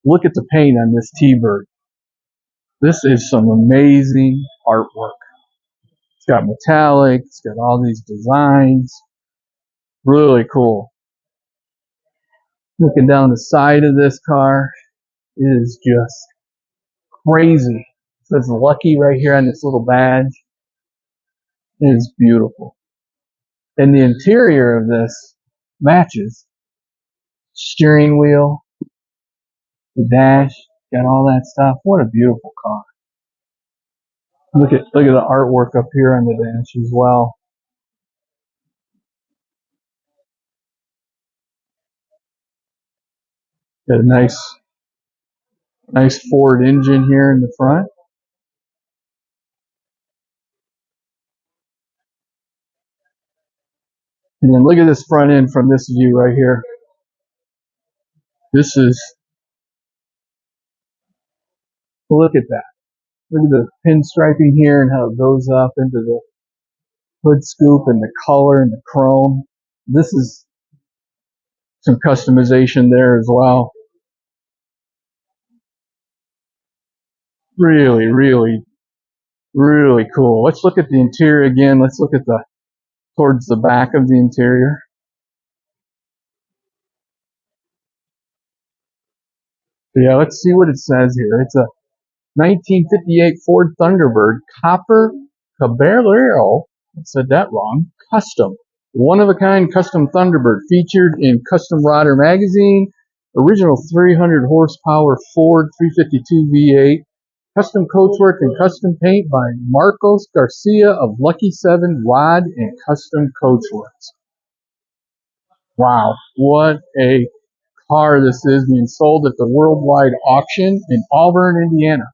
Look at the paint on this T-Bird. This is some amazing artwork. It's got metallic, it's got all these designs. Really cool. Looking down the side of this car is just crazy. It says Lucky right here on this little badge. It is beautiful. And the interior of this matches. Steering wheel, the dash, got all that stuff. What a beautiful car. Look at the artwork up here on the dash as well. Got a nice Ford engine here in the front. And then look at this front end from this view right here. This is, look at that. Look at the pinstriping here and how it goes up into the hood scoop and the color and the chrome. This is some customization there as well. Really, really, really cool. Let's look at the interior again. Let's look at towards the back of the interior. So yeah, let's see what it says here. It's a 1958 Ford Thunderbird Copper Caballero. I said that wrong. Custom. One-of-a-kind custom Thunderbird featured in Custom Rodder magazine. Original 300 horsepower Ford 352 V8. Custom coachwork and custom paint by Marcos Garcia of Lucky 7 Rod and Custom Coachworks. Wow, what a car this is, being sold at the worldwide auction in Auburn, Indiana.